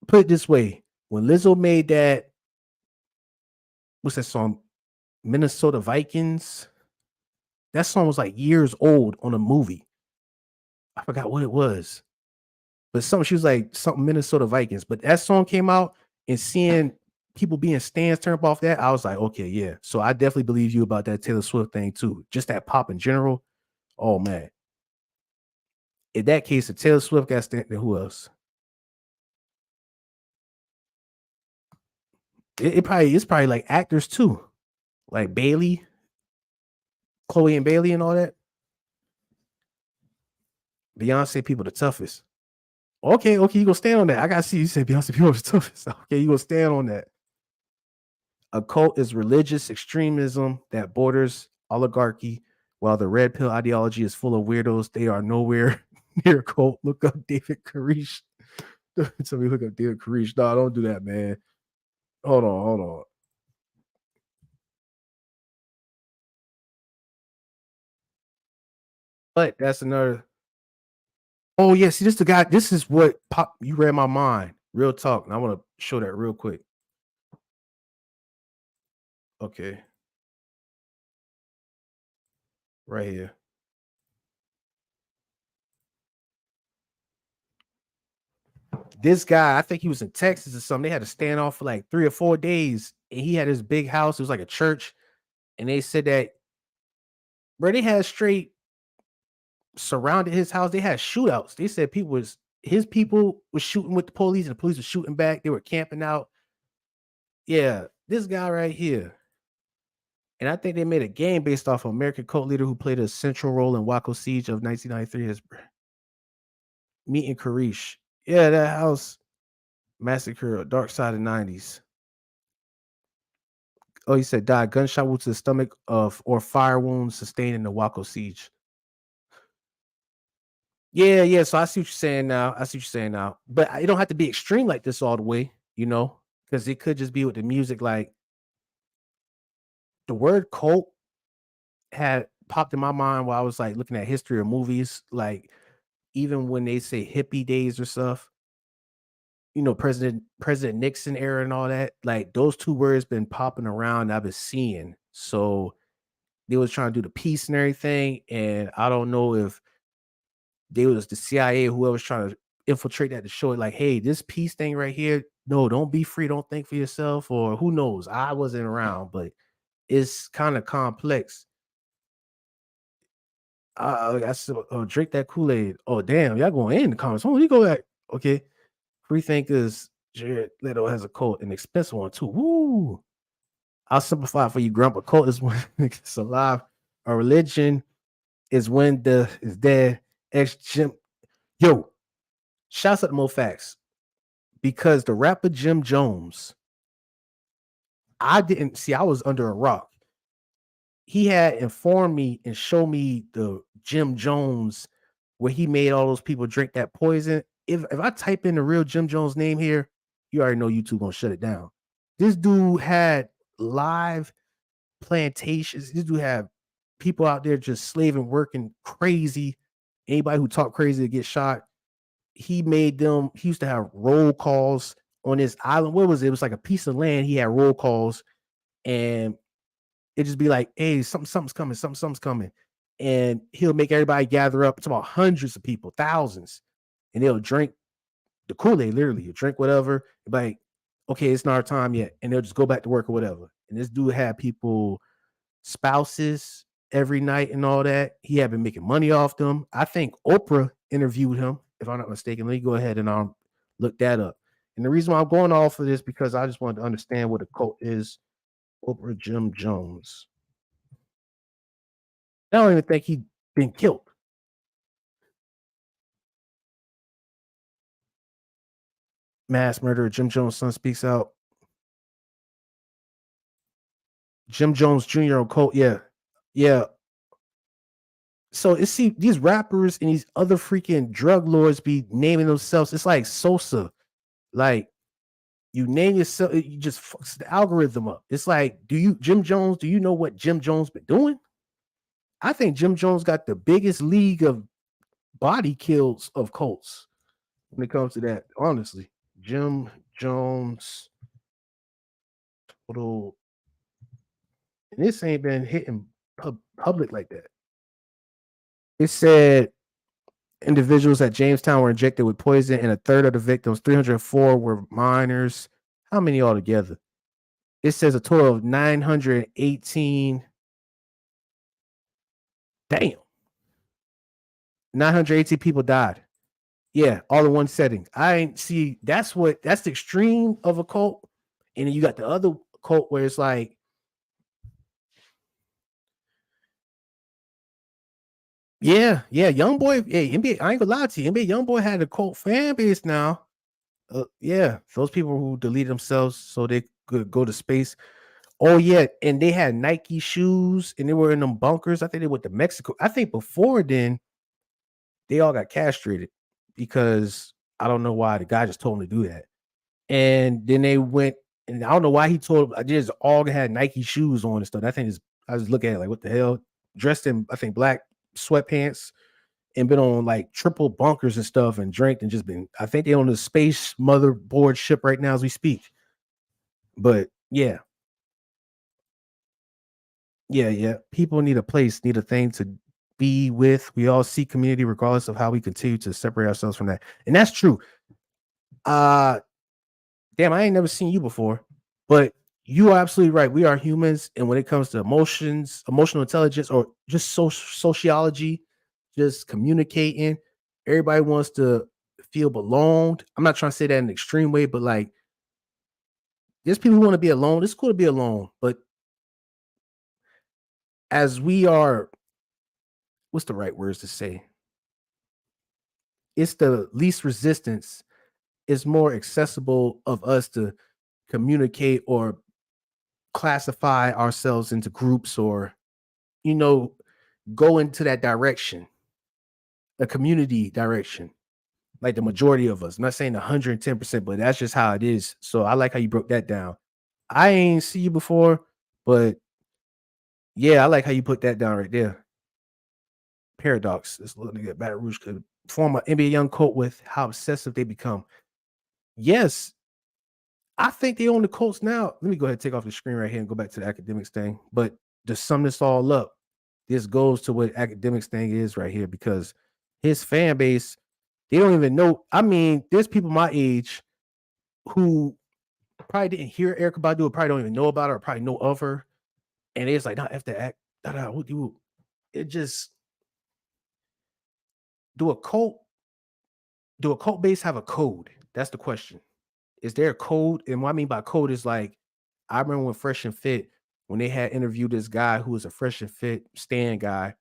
Put it this way: when Lizzo made that, what's that song? Minnesota Vikings. That song was like years old on a movie. I forgot what it was, but something, she was like something Minnesota Vikings. But that song came out, and seeing people being stands turned off that, I was like, okay, yeah. So I definitely believe you about that Taylor Swift thing too. Just that pop in general. Oh man. In that case, if Taylor Swift got stand, then who else? It's probably like actors too, like Bailey, Chloe and Bailey, and all that. Beyonce people the toughest. Okay, you gonna stand on that? I gotta see you say Beyonce people the toughest. Okay, you gonna stand on that? A cult is religious extremism that borders oligarchy, while the red pill ideology is full of weirdos. They are nowhere near a cult. Look up David Koresh. Somebody look up David Koresh. No, don't do that, man. Hold on. But that's another. Oh yeah, see, this the guy. This is what pop. You read my mind. Real talk. And I want to show that real quick. Okay. Right here. This guy, I think he was in Texas or something. They had to stand off for like 3 or 4 days, and he had his big house. It was like a church, and they said that, bro, they had straight surrounded his house. They had shootouts. They said his people was shooting with the police, and the police were shooting back. They were camping out. Yeah, this guy right here. And I think they made a game based off of American cult leader who played a central role in Waco Siege of 1993 as meeting Koresh. Yeah, that house massacre, dark side of the 90s. Oh, he said died gunshot wound to the stomach or fire wounds sustained in the Waco Siege. Yeah. So I see what you're saying now. But it don't have to be extreme like this all the way, you know, because it could just be with the music. Like the word cult had popped in my mind while I was like looking at history of movies. Like even when they say hippie days or stuff, you know, President Nixon era and all that, like those two words been popping around. I've been seeing. So they was trying to do the peace and everything. And I don't know if they was the CIA, whoever's trying to infiltrate that to show it like, hey, this peace thing right here. No, don't be free. Don't think for yourself, or who knows? I wasn't around, but it's kind of complex. I said, drink that Kool-Aid. Oh, damn, y'all going in the comments. Oh, you go back. Okay. Free thinkers, Jared Leto has a cult, an expensive one too. Woo! I'll simplify for you, Grump. A cult is when it's alive. A religion is when is dead. Jim. Yo, shouts out to Mo Facts. Because the rapper Jim Jones, I didn't see, I was under a rock. He had informed me and showed me the Jim Jones where he made all those people drink that poison. If I type in the real Jim Jones name here, you already know YouTube gonna shut it down. This dude had live plantations. This dude had people out there just slaving, working crazy. Anybody who talked crazy to get shot. He made them. He used to have roll calls on his island. What was it? It was like a piece of land. He had roll calls, and it just be like, "Hey, something's coming. Something's coming," and he'll make everybody gather up. It's about hundreds of people, thousands, and they'll drink the Kool-Aid. Literally, you drink whatever. Like, okay, it's not our time yet, and they'll just go back to work or whatever. And this dude had people, spouses, every night and all that. He had been making money off them. I think Oprah interviewed him, if I'm not mistaken. Let me go ahead and look that up. And the reason why I'm going off of this because I just wanted to understand what a cult is. Oprah Jim Jones. I don't even think he'd been killed. Mass murderer. Jim Jones' son speaks out. Jim Jones Jr. on cult. Yeah. Yeah. So these rappers and these other freaking drug lords be naming themselves. It's like Sosa. Like you name yourself, you just fucks the algorithm up. It's like, Jim Jones, do you know what Jim Jones been doing? I think Jim Jones got the biggest league of body kills of cults when it comes to that. Honestly, Jim Jones total, and this ain't been hitting public like that. It said individuals at Jamestown were injected with poison, and a third of the victims, 304, were minors. How many altogether? It says a total of 918. Damn. 918 people died. Yeah, all in one setting. I ain't see that's the extreme of a cult. And then you got the other cult where it's like, yeah, young boy. Yeah, NBA. I ain't gonna lie to you. NBA young boy had a cult fan base now. Yeah, those people who deleted themselves so they could go to space. Oh yeah, and they had Nike shoes and they were in them bunkers. I think they went to Mexico. I think before then they all got castrated because I don't know why the guy just told them to do that. And then they went, and I don't know why he told them. I just all had Nike shoes on and stuff. I was looking at it like, what the hell? Dressed in, I think, black sweatpants and been on like triple bunkers and stuff and drank and just been, I think they on the space motherboard ship right now as we speak. But yeah. People need a place, need a thing to be with. We all seek community regardless of how we continue to separate ourselves from that. And that's true. Damn, I ain't never seen you before, but you are absolutely right. We are humans. And when it comes to emotions, emotional intelligence, or just sociology, just communicating, everybody wants to feel belonged. I'm not trying to say that in an extreme way, but like, there's people who want to be alone. It's cool to be alone, but as we are, what's the right words to say? It's the least resistance. It's more accessible of us to communicate or classify ourselves into groups or, go into that direction, a community direction, like the majority of us. I'm not saying 110%, but that's just how it is. So I like how you broke that down. I ain't see you before, but yeah, I like how you put that down right there. Paradox. This little nigga at Baton Rouge could form an NBA young cult with how obsessive they become. Yes, I think they own the Colts now. Let me go ahead and take off the screen right here and go back to the Akademiks thing. But to sum this all up, this goes to what Akademiks thing is right here, because his fan base, they don't even know. I mean, there's people my age who probably didn't hear Erykah Badu, or probably don't even know about her, or probably know of her. And it's like, after act, it just, do a cult base have a code? That's the question. Is there a code? And what I mean by code is like, I remember when Fresh and Fit, when they had interviewed this guy who was a Fresh and Fit stand guy,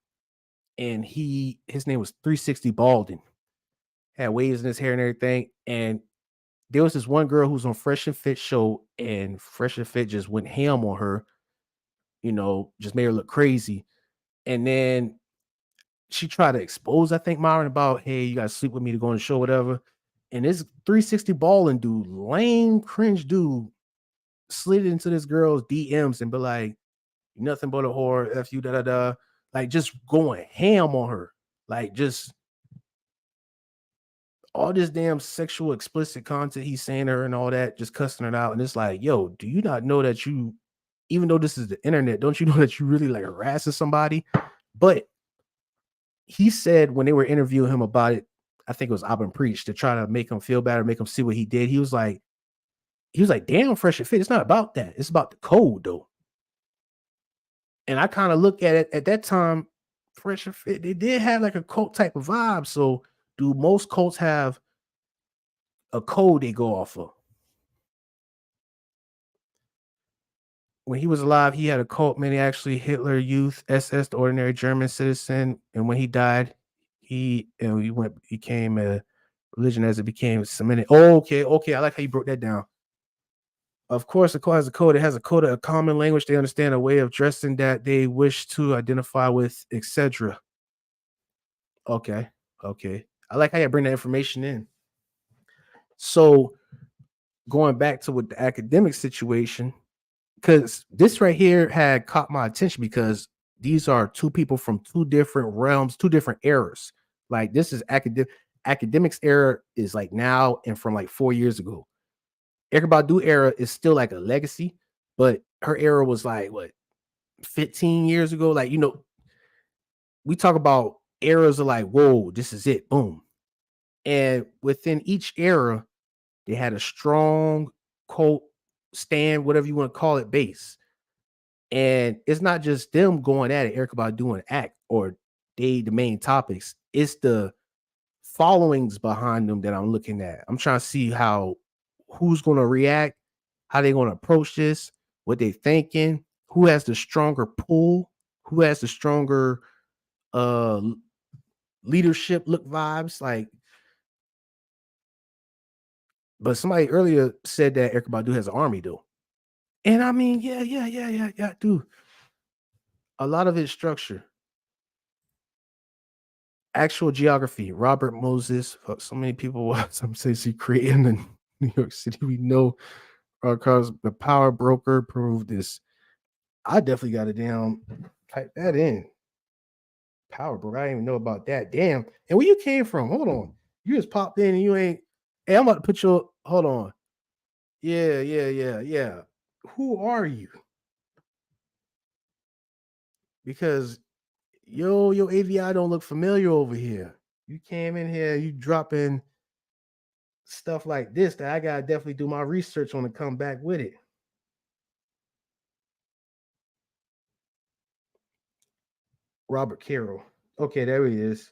and his name was 360 Balding, had waves in his hair and everything. And there was this one girl who was on Fresh and Fit show, and Fresh and Fit just went ham on her, just made her look crazy. And then she tried to expose, I think, Myron about, hey, you gotta sleep with me to go on the show, whatever. And this 360 balling dude, lame, cringe dude, slid into this girl's DMs and be like, nothing but a whore, F you, da-da-da. Like, just going ham on her. Like, just all this damn sexual explicit content he's saying to her and all that, just cussing her out. And it's like, yo, do you not know that you, even though this is the internet, don't you know that you really like harassing somebody? But he said when they were interviewing him about it, I think it was Auburn Preach, to try to make him feel better, make him see what he did. He was like, damn, Fresh and Fit. It's not about that. It's about the code, though. And I kind of look at it at that time, Fresh and Fit, they did have like a cult type of vibe. So do most cults have a code they go off of? When he was alive, he had a cult, many actually Hitler Youth, SS, the ordinary German citizen. And when he died, he became a religion as it became cemented. Oh, okay. I like how you broke that down. Of course, the code has a code. It has a code, a common language. They understand a way of dressing that they wish to identify with, etc. Okay. I like how you bring that information in. So going back to with the academic situation, because this right here had caught my attention because these are two people from two different realms, two different eras. Like this is academics era is like now and from like 4 years ago. Erykah Badu era is still like a legacy, but her era was like what 15 years ago. Like, we talk about eras of like, whoa, this is it, boom. And within each era, they had a strong cult stand, whatever you want to call it, base. And it's not just them going at it, Erykah Badu and act, or the main topics. It's the followings behind them that I'm looking at. I'm trying to see who's going to react, how they're going to approach this, what they're thinking, who has the stronger pull, who has the stronger leadership look vibes. Like, but somebody earlier said that Erykah Badu has an army though. And I mean, yeah, dude. A lot of it's structure. Actual geography. Robert Moses. So many people, some say he created in New York City. We know because the power broker proved this. I definitely got it down. Type that in. Power broker. I didn't even know about that. Damn. And where you came from? Hold on. You just popped in and you ain't. Hey, I'm about to put your. Hold on. Yeah. Who are you? Because your AVI don't look familiar over here. You came in here, you dropping stuff like this that I gotta definitely do my research on and come back with it. Robert Carroll. Okay, there he is.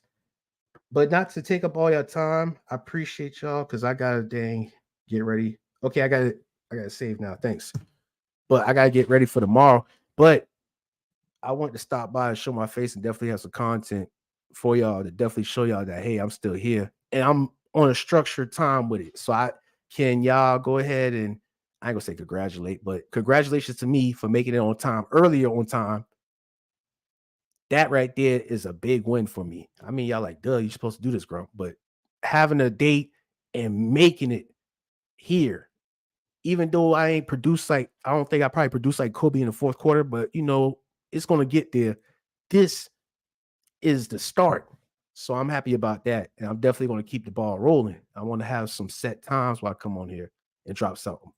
But not to take up all your time. I appreciate y'all because I gotta get ready. Okay, I gotta save now. Thanks. But I gotta get ready for tomorrow. But I want to stop by and show my face and definitely have some content for y'all to definitely show y'all that, hey, I'm still here and I'm on a structured time with it. So y'all go ahead and I ain't gonna say congratulate, but congratulations to me for making it on time, earlier on time. That right there is a big win for me. I mean, y'all like, duh, you're supposed to do this, Grump, but having a date and making it here, even though I ain't produced I don't think I probably produced like Kobe in the fourth quarter, but it's going to get there. This is the start. So I'm happy about that. And I'm definitely going to keep the ball rolling. I want to have some set times while I come on here and drop something.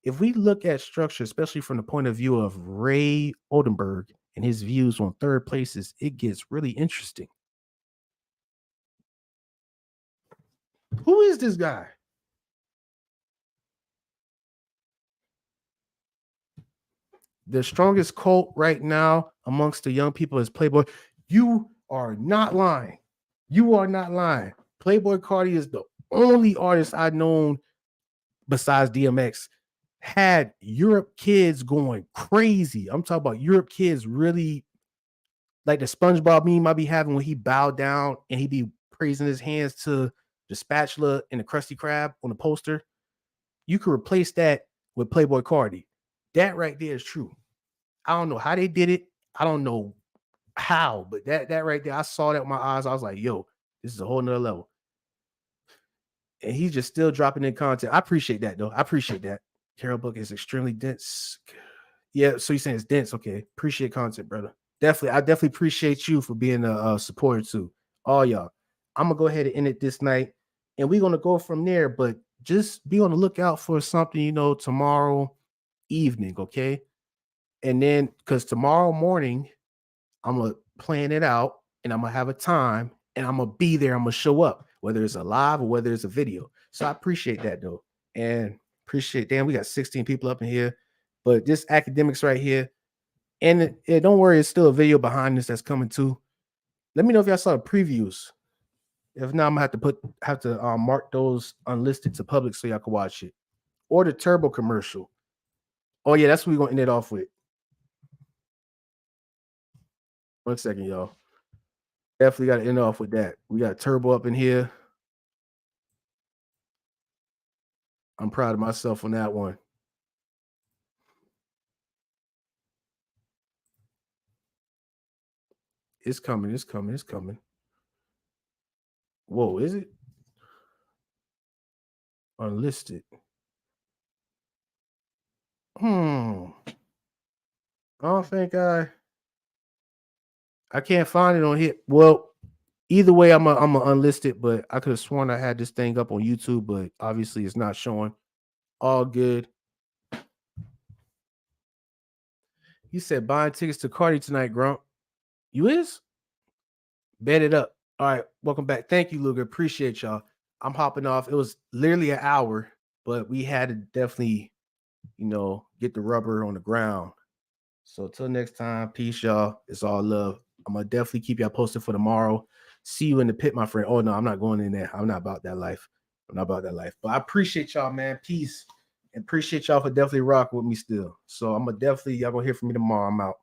If we look at structure, especially from the point of view of Ray Oldenburg and his views on third places, it gets really interesting. Who is this guy? The strongest cult right now amongst the young people is Playboy. You are not lying. Playboy Cardi is the only artist I've known besides DMX had Europe kids going crazy. I'm talking about Europe kids really like the SpongeBob meme I be having when he bowed down and he be praising his hands to the spatula and the Krusty Krab on the poster. You could replace that with Playboy Cardi. That right there is true. I don't know how they did it. I don't know how, but that right there, I saw that with my eyes. I was like, yo, this is a whole nother level. And he's just still dropping in content. I appreciate that, though. I appreciate that. Carol book is extremely dense. Yeah, so you're saying it's dense. Okay. Appreciate content, brother. Definitely. I definitely appreciate you for being a supporter too. All y'all. I'm going to go ahead and end it this night. And we're going to go from there. But just be on the lookout for something, tomorrow evening. Okay. And then, because tomorrow morning, I'm going to plan it out and I'm going to have a time and I'm going to be there. I'm going to show up, whether it's a live or whether it's a video. So I appreciate that, though. And appreciate, damn, we got 16 people up in here. But this academics right here, And don't worry, it's still a video behind this that's coming too. Let me know if y'all saw the previews. If not, I'm gonna have to mark those unlisted to public so y'all can watch it. Or the Turbo commercial. Oh yeah, that's what we're gonna end it off with. 1 second, y'all. Definitely got to end off with that. We got Turbo up in here. I'm proud of myself on that one. It's coming. It's coming. It's coming. Whoa, is it? Unlisted. I don't think I can't find it on here. Well, either way, I'm a unlisted, but I could have sworn I had this thing up on YouTube, but obviously it's not showing. All good. You said buying tickets to Cardi tonight, Grump. You is? Bet it up. All right, welcome back. Thank you, Luger. Appreciate y'all. I'm hopping off. It was literally an hour, but we had to definitely, get the rubber on the ground. So till next time, peace, y'all. It's all love. I'm gonna definitely keep y'all posted for tomorrow. See you in the pit, my friend. Oh no, I'm not going in there. I'm not about that life. But I appreciate y'all, man. Peace. And appreciate y'all for definitely rocking with me still. So I'm gonna y'all gonna hear from me tomorrow. I'm out.